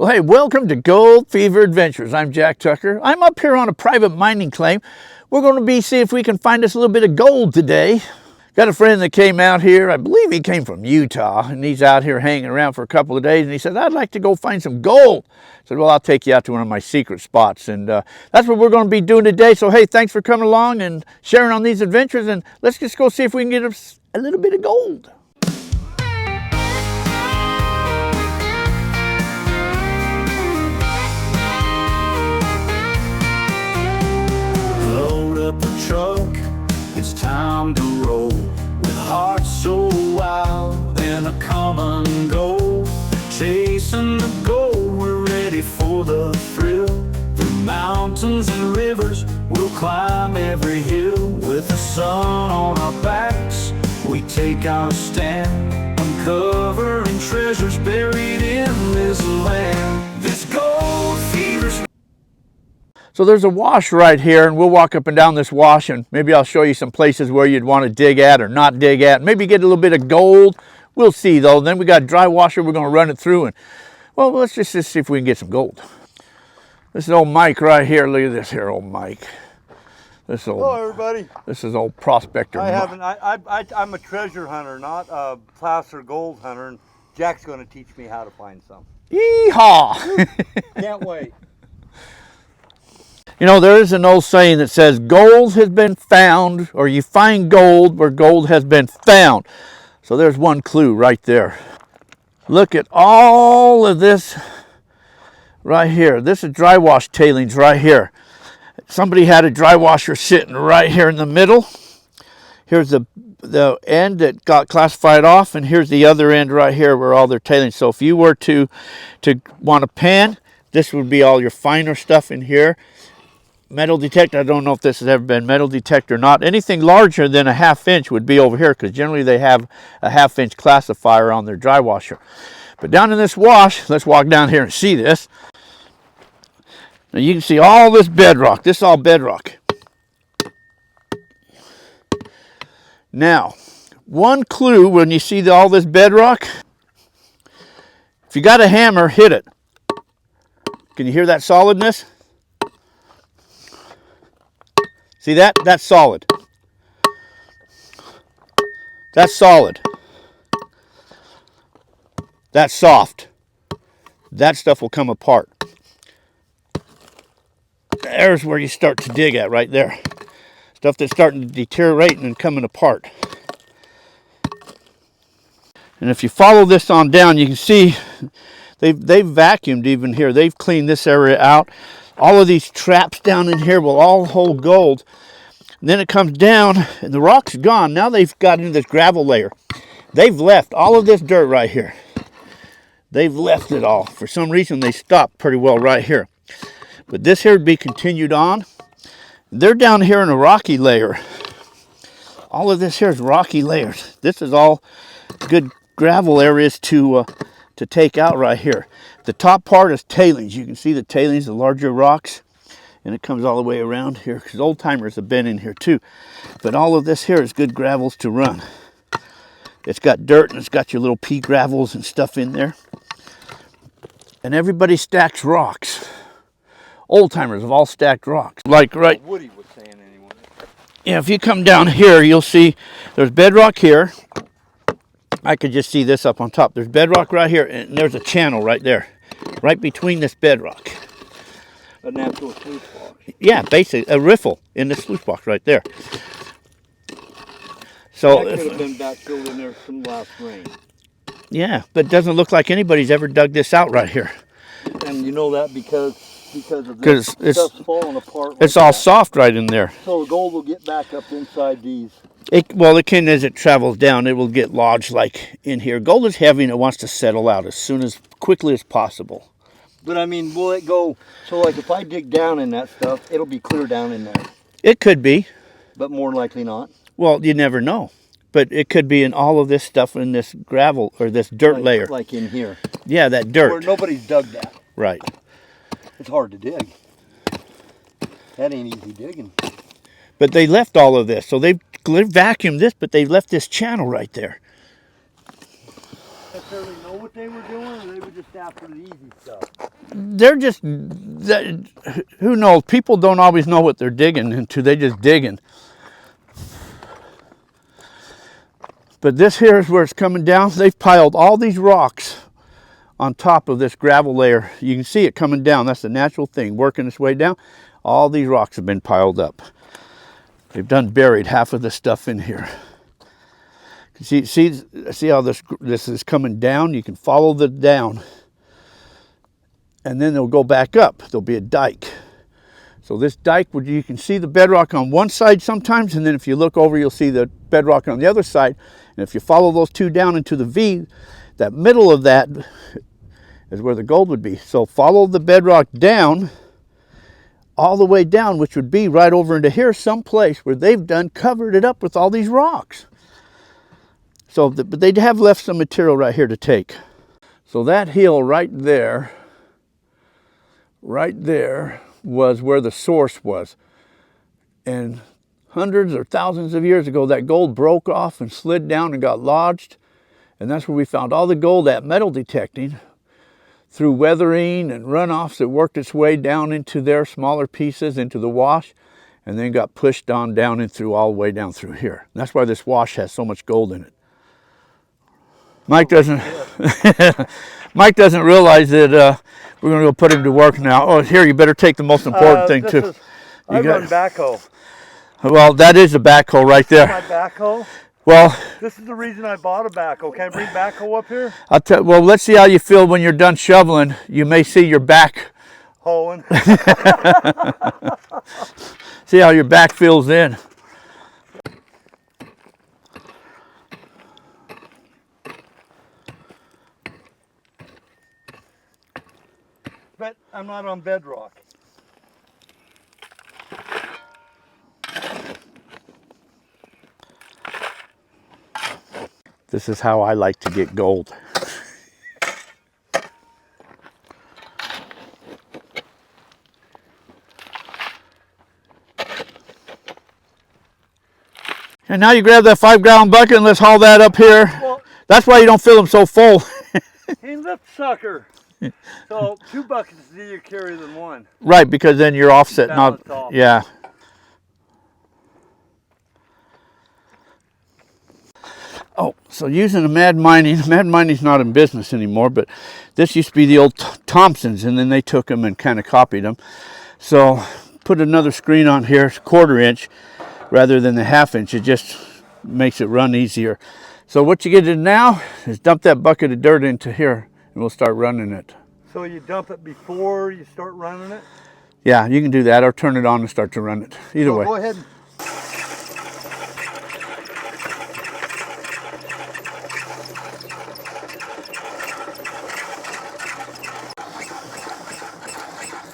Well, hey, welcome to Gold Fever Adventures. I'm Jack Tucker. I'm up here on a private mining claim. We're going to see if we can find us a little bit of gold today. Got a friend that came out here. I believe he came from Utah, and he's out here hanging around for a couple of days, and he said, I'd like to go find some gold. I said, well, I'll take you out to one of my secret spots, and that's what we're going to be doing today. So, hey, thanks for coming along and sharing on these adventures, and let's just go see if we can get us a little bit of gold. Truck, it's time to roll with hearts so wild and a common goal. Chasing the goal, we're ready for the thrill. Through mountains and rivers, we'll climb every hill. With the sun on our backs, we take our stand, uncovering treasures buried in this land. This gold fever's. So there's a wash right here, and we'll walk up and down this wash, and maybe I'll show you some places where you'd want to dig at or not dig at. Maybe get a little bit of gold. We'll see, though. Then we got a dry washer we're going to run it through, and, well, let's just see if we can get some gold. This is old Mike right here. Look at this here, old Mike. This old, hello, everybody. This is old prospector. I'm a treasure hunter, not a placer gold hunter, and Jack's going to teach me how to find some. Yeehaw! Can't wait. You know, there is an old saying that says, gold has been found, or you find gold where gold has been found. So there's one clue right there. Look at all of this right here. This is dry wash tailings right here. Somebody had a dry washer sitting right here in the middle. Here's the end that got classified off, and here's the other end right here where all their tailings. So if you were to want a pan, this would be all your finer stuff in here. Metal detector, I don't know if this has ever been metal detector or not. Anything larger than a 1/2 inch would be over here, because generally they have a 1/2 inch classifier on their dry washer. But down in this wash, let's walk down here and see this. Now you can see all this bedrock. This is all bedrock. Now, one clue when you see all this bedrock, if you got a hammer, hit it. Can you hear that solidness? See that? That's solid. That's solid. That's soft. That stuff will come apart. There's where you start to dig at right there. Stuff that's starting to deteriorate and coming apart. And if you follow this on down, you can see they've vacuumed even here. They've cleaned this area out. All of these traps down in here will all hold gold. And then it comes down, and the rock's gone. Now they've got into this gravel layer. They've left all of this dirt right here. They've left it all. For some reason, they stopped pretty well right here. But this here would be continued on. They're down here in a rocky layer. All of this here is rocky layers. This is all good gravel areas to take out right here. The top part is tailings. You can see the tailings, the larger rocks, and it comes all the way around here, because old timers have been in here too. But all of this here is good gravels to run. It's got dirt, and it's got your little pea gravels and stuff in there. And everybody stacks rocks. Old timers have all stacked rocks. Like right. Woody was saying anyway. Yeah, if you come down here, you'll see there's bedrock here. I could just see this up on top. There's bedrock right here, and there's a channel right there, right between this bedrock. A natural sluice box. Yeah, basically a riffle in the sluice box right there. So that could have been backfilled in there from last rain. Yeah, but it doesn't look like anybody's ever dug this out right here. And you know that because of this stuff's falling apart. It's all soft right in there. So the gold will get back up inside these. Well, it can, as it travels down, it will get lodged like in here. Gold is heavy, and it wants to settle out as quickly as possible. But I mean, will it go, so like if I dig down in that stuff, it'll be clear down in there? It could be. But more likely not. Well, you never know. But it could be in all of this stuff in this gravel or this dirt layer. Like in here. Yeah, that dirt. Where nobody's dug that. Right. It's hard to dig. That ain't easy digging. But they left all of this. So they've vacuumed this, but they left this channel right there. Necessarily know what they were doing, or they were just after the easy stuff? they're just, who knows? People don't always know what they're digging into. They just digging. But this here is where it's coming down. They've piled all these rocks on top of this gravel layer. You can see it coming down. That's the natural thing, working its way down. All these rocks have been piled up. They've done buried half of the stuff in here. See how this is coming down? You can follow the down. And then they'll go back up. There'll be a dike. So this dike, you can see the bedrock on one side sometimes, and then if you look over, you'll see the bedrock on the other side. And if you follow those two down into the V, that middle of that is where the gold would be. So follow the bedrock down, all the way down, which would be right over into here, someplace where they've covered it up with all these rocks. So, but they have left some material right here to take. So that hill right there was where the source was. And hundreds or thousands of years ago, that gold broke off and slid down and got lodged. And that's where we found all the gold at metal detecting through weathering and runoffs that worked its way down into their smaller pieces, into the wash, and then got pushed on down and through all the way down through here. And that's why this wash has so much gold in it. Mike doesn't Mike doesn't realize that we're going to go put him to work now. Oh, here, you better take the most important thing too. I run backhoe. Well, that is a backhoe right there. My backhoe? Well, this is the reason I bought a backhoe. Can I bring backhoe up here? Well, let's see how you feel when you're done shoveling. You may see your back. Hoeing. See how your back feels in. But I'm not on bedrock. This is how I like to get gold. And now you grab that 5-gallon bucket and let's haul that up here. Well, that's why you don't fill them so full. Hey, look, sucker. So 2 buckets is easier to carry than 1. Right, because then you're offset. Not, off. Yeah. Oh, so using a Mad Mining's not in business anymore, but this used to be the old Thompsons, and then they took them and kind of copied them. So put another screen on here, 1/4 inch, rather than the 1/2 inch. It just makes it run easier. So what you get to do now is dump that bucket of dirt into here, and we'll start running it. So you dump it before you start running it? Yeah, you can do that, or turn it on and start to run it. Either way. Go ahead.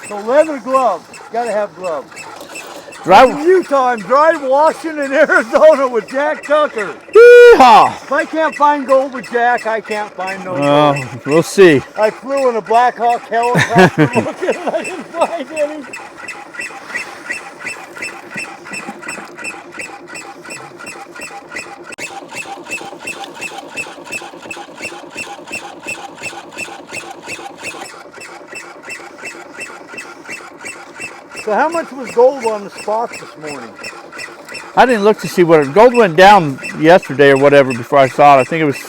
So leather gloves, gotta have gloves. In Utah, I'm dry washing in Arizona with Jack Tucker. Yeehaw! If I can't find gold with Jack, I can't find no gold. We'll see. I flew in a Black Hawk helicopter looking and I didn't find any. So how much was gold on the spots this morning? I didn't look to see what gold went down yesterday or whatever before I saw it. I think it was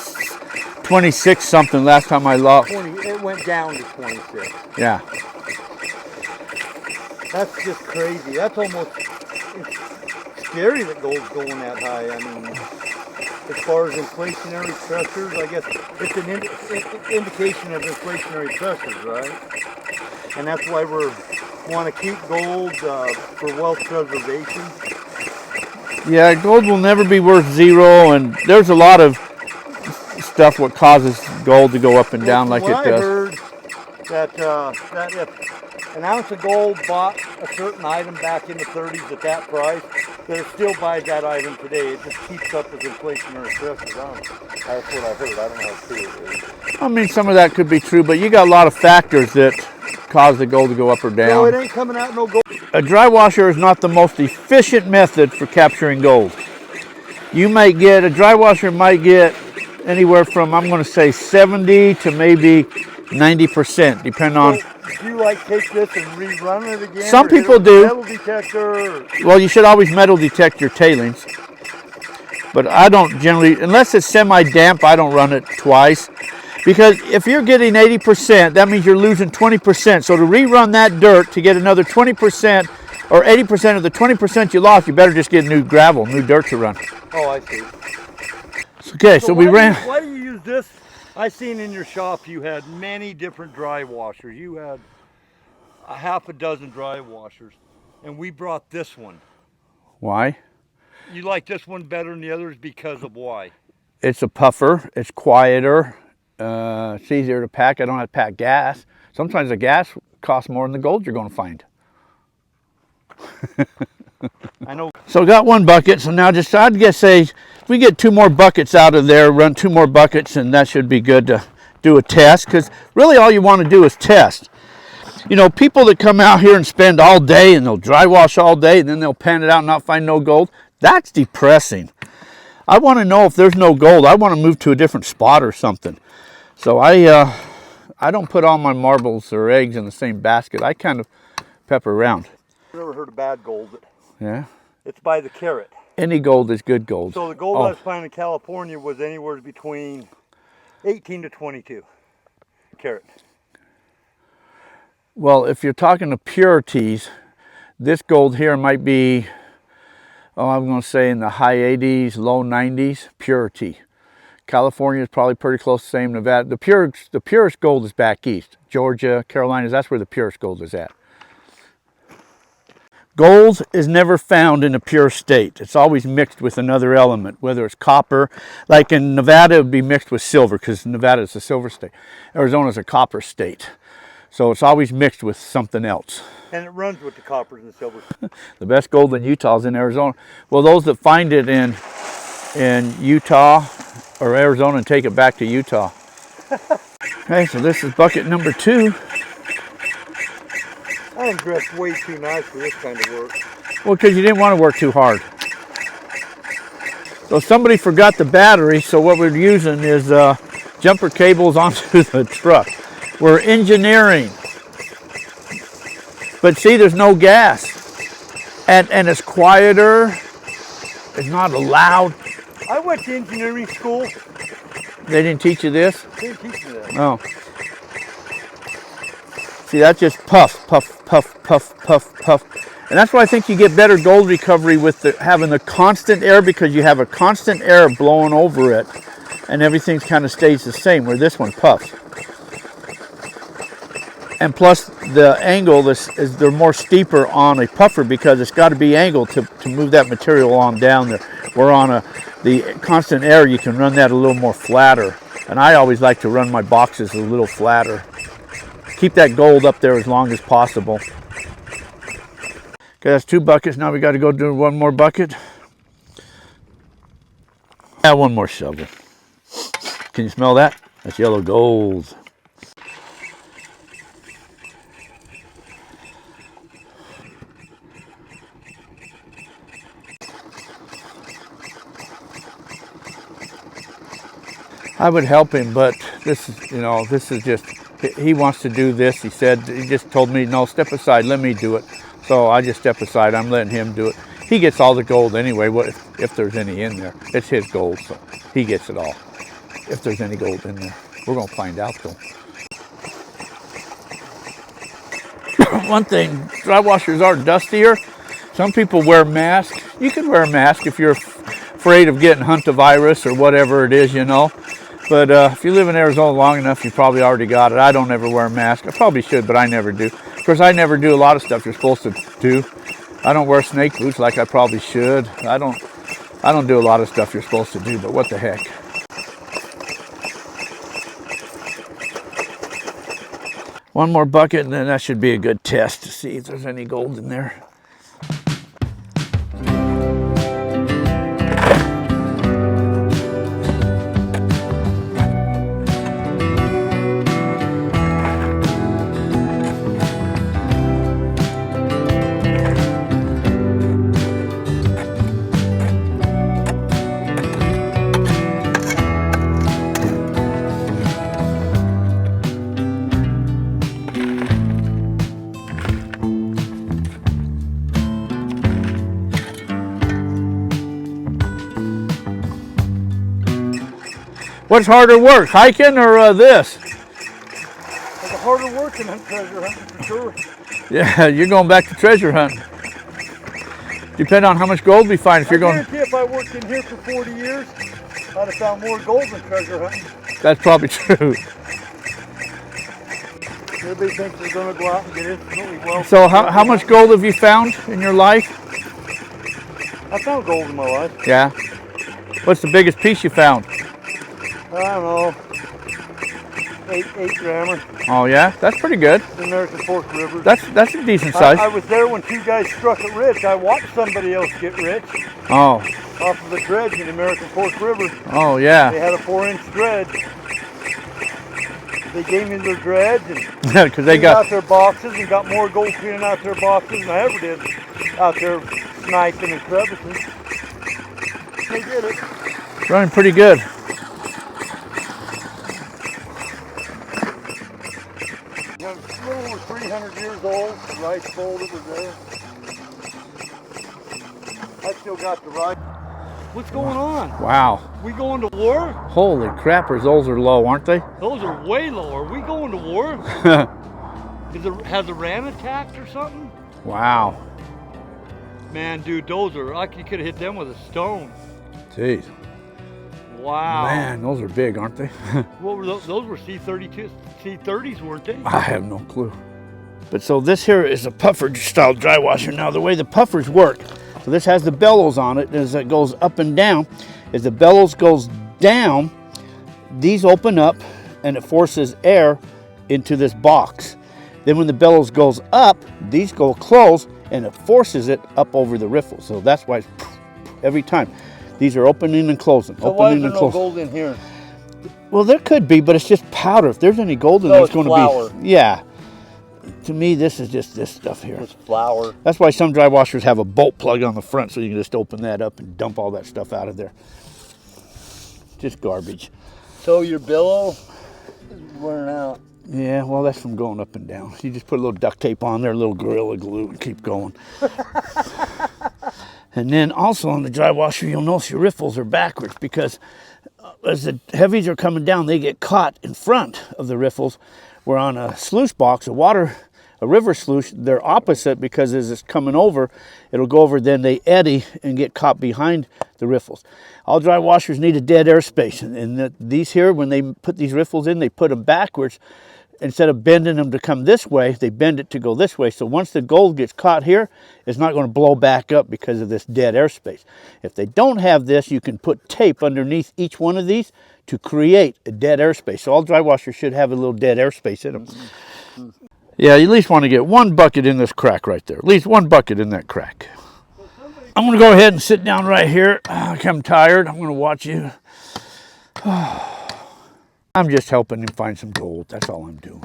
26 something last time I looked. It went down to 26. Yeah. That's just crazy. That's almost scary that gold's going that high. I mean, as far as inflationary pressures, I guess it's an indication of inflationary pressures, right? And that's why we want to keep gold for wealth preservation. Yeah, gold will never be worth zero, and there's a lot of stuff what causes gold to go up and down like it does. I heard that if an ounce of gold bought a certain item back in the 30s at that price, that it still buys that item today. It just keeps up with inflationary pressures. That's what I heard. I don't know how true it is. I mean, some of that could be true, but you got a lot of factors that cause the gold to go up or down. No, it ain't coming out no gold. A dry washer is not the most efficient method for capturing gold. A dry washer might get anywhere from, I'm going to say 70 to maybe 90%, depending on. So, do you like take this and rerun it again? Some or hit it people with a do. Metal detector. Or... Well, you should always metal detect your tailings. But I don't generally, unless it's semi-damp, I don't run it twice. Because if you're getting 80%, that means you're losing 20%. So to rerun that dirt to get another 20% or 80% of the 20% you lost, you better just get new gravel, new dirt to run. Oh, I see. Okay, so we ran. Why do you use this? I seen in your shop you had many different dry washers. You had a half a dozen dry washers, and we brought this one. Why? You like this one better than the others because of why? It's a puffer. It's quieter. It's easier to pack. I don't have to pack gas. Sometimes the gas costs more than the gold you're going to find. I know. So got one bucket. So now just I'd guess say if we get 2 more buckets out of there, run 2 more buckets, and that should be good to do a test. Because really all you want to do is test. You know, people that come out here and spend all day and they'll dry wash all day and then they'll pan it out and not find no gold. That's depressing. I want to know if there's no gold. I want to move to a different spot or something. So I don't put all my marbles or eggs in the same basket. I kind of pepper around. I've never heard of bad gold. Yeah. It's by the carat. Any gold is good gold. So the gold I was finding in California was anywhere between 18 to 22 carat. Well, if you're talking to purities, this gold here might be, I'm going to say in the high 80s, low 90s, purity. California is probably pretty close to the same. Nevada, the purest gold is back east. Georgia, Carolinas, that's where the purest gold is at. Gold is never found in a pure state. It's always mixed with another element, whether it's copper. Like in Nevada, it would be mixed with silver because Nevada is a silver state. Arizona is a copper state. So it's always mixed with something else. And it runs with the coppers and silvers. The best gold in Utah is in Arizona. Well, those that find it in Utah or Arizona and take it back to Utah. Okay, so this is bucket number 2. I am dressed way too nice for this kind of work. Well, because you didn't want to work too hard. So somebody forgot the battery, so what we're using is jumper cables onto the truck. We're engineering. But see, there's no gas. And it's quieter. It's not loud. I went to engineering school. They didn't teach you this? They didn't teach me that. Oh. See, that's just puff, puff, puff, puff, puff, puff. And that's why I think you get better gold recovery with having the constant air, because you have a constant air blowing over it and everything kind of stays the same, where this one puffs. And plus the angle, they're more steeper on a puffer because it's got to be angled to move that material on down there. Where on the constant air, you can run that a little more flatter. And I always like to run my boxes a little flatter. Keep that gold up there as long as possible. Okay, that's 2 buckets. Now we got to go do 1 more bucket. Add 1 more shovel. Can you smell that? That's yellow gold. I would help him, but this is just, he wants to do this. He just told me, no, step aside, let me do it. So I just step aside, I'm letting him do it. He gets all the gold anyway, if there's any in there. It's his gold, so he gets it all. If there's any gold in there. We're gonna find out though. One thing, dry washers are dustier. Some people wear masks. You can wear a mask if you're afraid of getting hantavirus or whatever it is, But if you live in Arizona long enough, you probably already got it. I don't ever wear a mask. I probably should, but I never do. Of course, I never do a lot of stuff you're supposed to do. I don't wear snake boots like I probably should. I don't do a lot of stuff you're supposed to do, but what the heck. One more bucket, and then that should be a good test to see if there's any gold in there. What's harder work, hiking or this? It's a harder work than treasure hunting for sure. Yeah, you're going back to treasure hunting. Depend on how much gold we find. If you're going, guarantee if I worked in here for 40 years, I'd have found more gold than treasure hunting. that's probably true. Everybody thinks they're going to go out and get instantly wealthy. So how much gold have you found in your life? I found gold in my life. Yeah. What's the biggest piece you found? I don't know. 8 grammer. Oh yeah, that's pretty good. The American Fork River. That's a decent size. I was there when 2 guys struck it rich. I watched somebody else get rich Oh. off of the dredge in the American Fork River. Oh They yeah. had a 4-inch dredge. They gave me their dredge and Because they cleaned got. out their boxes and got more gold cleaning out their boxes than I ever did out there sniping and crevices. They did it. Running pretty good. You know, it's a little over 300 years old, the rice bowl that was there. I still got the rice. What's going on? Wow. We going to war? Holy crappers, those are low, aren't they? Those are way low. Are we going to war? Has Iran attacked or something? Wow. Man, dude, those are, you could have hit them with a stone. Jeez. Wow. Man, those are big, aren't they? What were those? Those were C-32, C-30s, weren't they? I have no clue. But so this here is a puffer style dry washer. Now the way the puffers work, so this has the bellows on it, as it goes up and down. As the bellows goes down, these open up and it forces air into this box. Then when the bellows goes up, these go close and it forces it up over the riffle. So that's why it's every time. These are opening and closing, So why is opening there and no closing. gold in here? Well, there could be, but it's just powder. If there's any gold in So there, it's it's going flour. to be. Yeah. To me, this is just this stuff here. It's flour. That's why some dry washers have a bolt plug on the front, so you can just open that up and dump all that stuff out of there. Just garbage. So your billow is wearing out. Yeah, well, that's from going up and down. You just put a little duct tape on there, a little Gorilla Glue, and keep going. And then also on the dry washer, you'll notice your riffles are backwards because as the heavies are coming down, they get caught in front of the riffles. Where on a sluice box, a river sluice, they're opposite because as it's coming over, it'll go over, then they eddy and get caught behind the riffles. All dry washers need a dead air space. And these here, when they put these riffles in, they put them backwards. Instead of bending them to come this way, they bend it to go this way. So once the gold gets caught here, it's not going to blow back up because of this dead airspace. If they don't have this, you can put tape underneath each one of these to create a dead airspace. So all dry washers should have a little dead airspace in them. Yeah, you at least want to get one bucket in this crack right there. At least one bucket in that crack. I'm going to go ahead and sit down right here. I'm tired. I'm going to watch you. I'm just helping him find some gold. That's all I'm doing.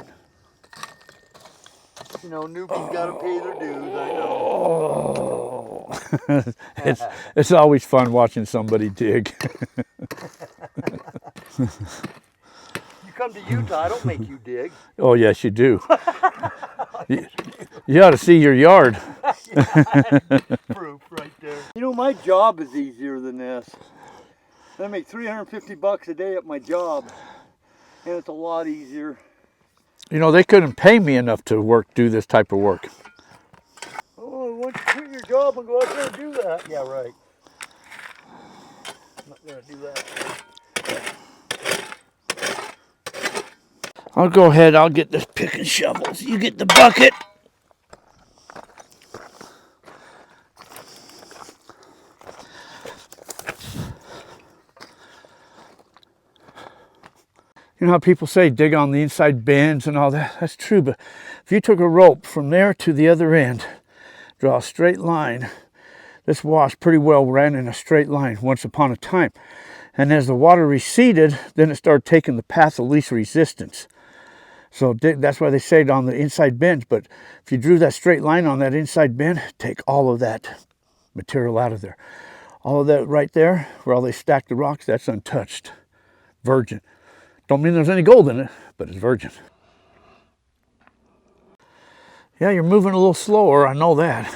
You know, newbies got to pay their dues, I know. Oh. it's always fun watching somebody dig. You come to Utah, I don't make you dig. Oh, yes, you do. you ought to see your yard. Proof right there. You know, my job is easier than this. I make $350 a day at my job, and it's a lot easier. You know, they couldn't pay me enough to do this type of work. Oh, why don't you quit your job and go out there and do that? Yeah, right. I'm not going to do that. I'll go ahead, I'll get this pick and shovels. You get the bucket. You know how people say dig on the inside bends and all that? That's true, but if you took a rope from there to the other end, draw a straight line, this wash pretty well ran in a straight line once upon a time. And as the water receded, then it started taking the path of least resistance. So that's why they say it on the inside bends. But if you drew that straight line on that inside bend, take all of that material out of there. All of that right there, where all they stacked the rocks, that's untouched, virgin. Don't mean there's any gold in it, but it's virgin. Yeah, you're moving a little slower, I know that.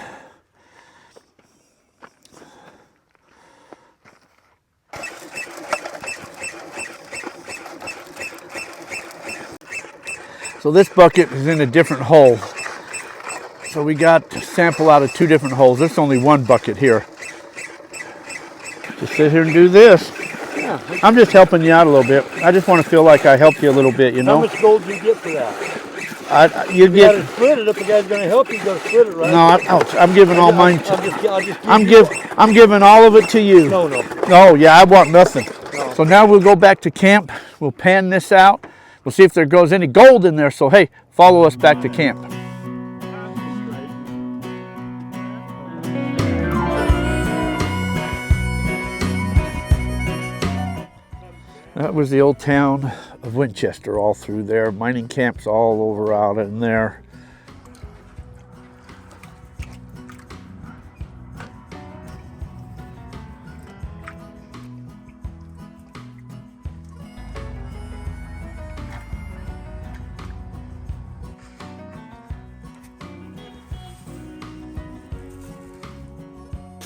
So this bucket is in a different hole. So we got to sample out of 2 different holes. There's only 1 bucket here. Just sit here and do this. Yeah. I'm just helping you out a little bit. I just want to feel like I helped you a little bit, you know? How much gold do you get for that? You You get. gotta split it. If the guy's gonna help you, you gotta split it, right? No, I'm giving all mine. I'll just I'm giving all of it to you. No. No, yeah, I want nothing. No. So now we'll go back to camp. We'll pan this out. We'll see if there goes any gold in there. So hey, follow us back to camp. That was the old town of Winchester, all through there. Mining camps all over out in there.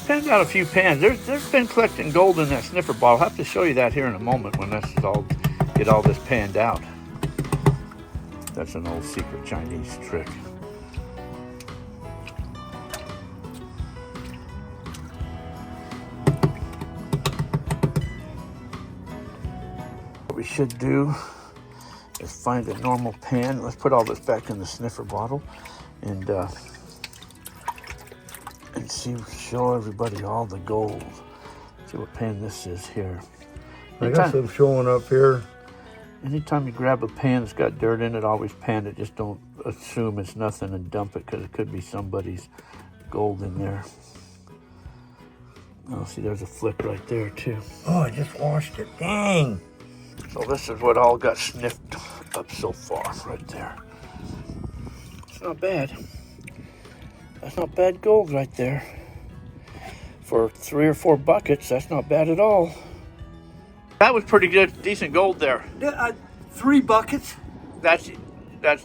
Pans out a few pans. There's been collecting gold in that sniffer bottle. I'll have to show you that here in a moment when this is all get all this panned out. That's an old secret Chinese trick. What we should do is find a normal pan. Let's put all this back in the sniffer bottle and show everybody all the gold. See what pan this is here. I got some showing up here. Anytime you grab a pan that's got dirt in it, always pan it. Just don't assume it's nothing and dump it, because it could be somebody's gold in there. Oh, see, there's a flick right there too. Oh, I just washed it. Dang. So this is what all got sniffed up so far, right there. It's not bad. That's not bad gold right there. For 3 or 4 buckets, that's not bad at all. That was pretty good, decent gold there. 3 buckets? That's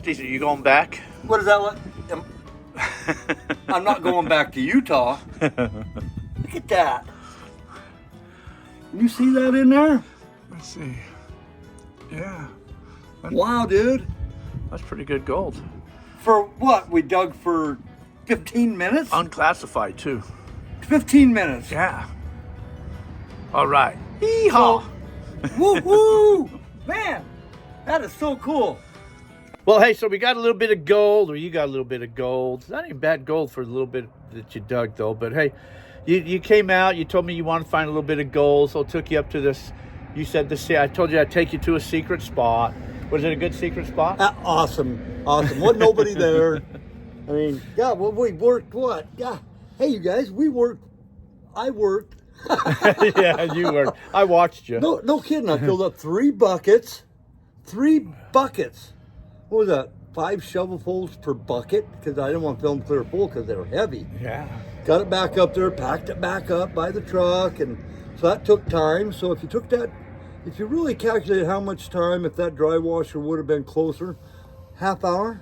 decent. You going back? What is that like? I'm not going back to Utah. Look at that. You see that in there? Let's see. Yeah. Wow, dude. That's pretty good gold. For what? We dug for 15 minutes? Unclassified too. 15 minutes. Yeah. All right. Hee-haw. Woo-hoo! Man, that is so cool. Well, hey, so we got a little bit of gold, or you got a little bit of gold. It's not even bad gold for a little bit that you dug, though. But hey, you came out. You told me you wanted to find a little bit of gold, so I took you up to this. You said this. I told you I'd take you to a secret spot. Was it a good secret spot? Awesome. Wasn't nobody there. I mean, yeah, well, we worked what? Yeah. Hey, you guys, we worked. I worked. Yeah, you worked. I watched you. No kidding. I filled up 3 buckets. 3 buckets. What was that? 5 shovelfuls per bucket, because I didn't want to fill them clear full because they were heavy. Yeah. Got it back up there, packed it back up by the truck, and so that took time. So if you really calculated how much time, if that dry washer would have been closer, half hour?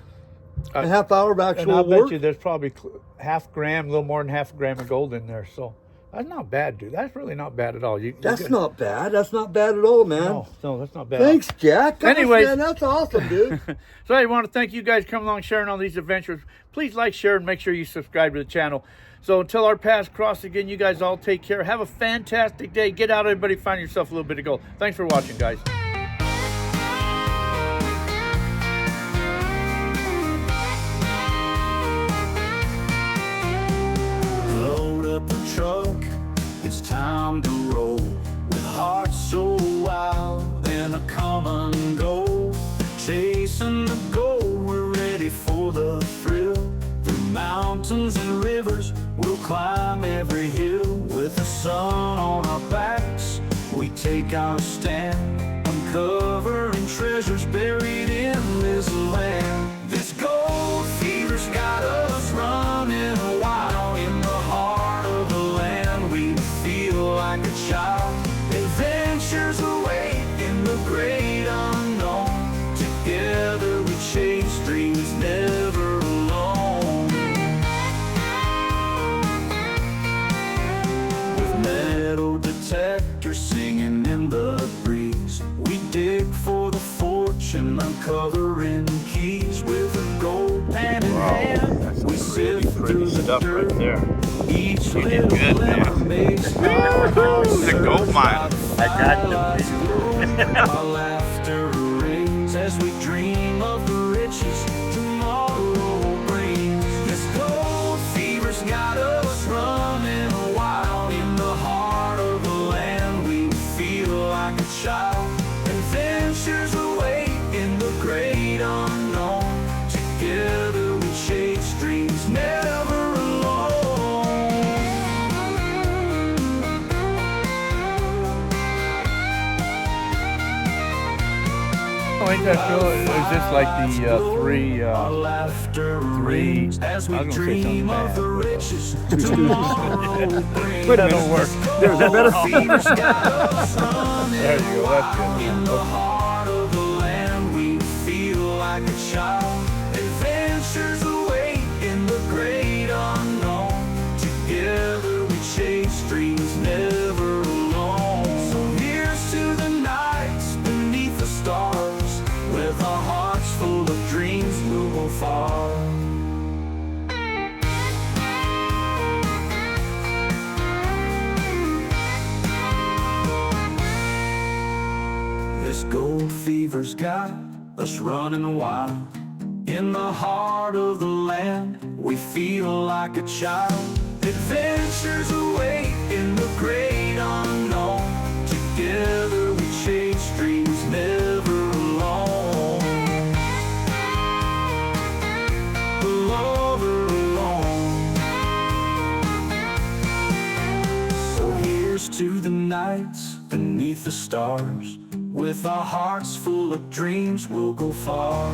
A half hour of actual and I'll work? bet you there's probably half gram, a little more than half a gram of gold in there. So that's not bad, dude. That's really not bad at all. That's not bad. That's not bad at all, man. No, that's not bad. Thanks, Jack. Gosh, Anyways. man, that's awesome, dude. So I want to thank you guys coming along, sharing all these adventures. Please like, share, and make sure you subscribe to the channel. So until our paths cross again, you guys all take care. Have a fantastic day. Get out, everybody. Find yourself a little bit of gold. Thanks for watching, guys. Load up the truck, it's time to roll. With hearts so wild and a common goal. Chasing the goal, we're ready for the thrill. Through mountains and rivers, we'll climb every hill. With the sun on our backs, we take our stand. Uncovering treasures buried in this land. This gold fever's got us running wild. In the heart of the land, we feel like a child. Adventures await in the great unknown. Together we chase dreams never alone. With metal detectors singing in the breeze, we dig for the fortune, uncovering keys. pretty stuff right there. Each You did good, man. makes It's a gold mine. I got the our laughter rings as we dream of the riches tomorrow brings. This gold fever's got us running wild in the heart of the land. We feel like a child. Adventures await in the great unknown. Together we chase dreams, never alone. Oh, ain't that cool? Is this like the three? Our laughter rings as we I was gonna say dream something of the bad. riches tomorrow brings. Wait, that don't work. Is that better? Fever's got us running There you go. That's good. in the heart of the land. We feel like a child. Adventures await in the great unknown. Together we chase dreams, never alone. So here's to the nights beneath the stars. With our hearts full of dreams, we'll go far. This gold fever's got us running wild in the heart of the land. We feel like a child. Adventures await in the great unknown. Together we chase dreams, never alone. Never alone. So here's to the nights beneath the stars. With our hearts full of dreams, we'll go far.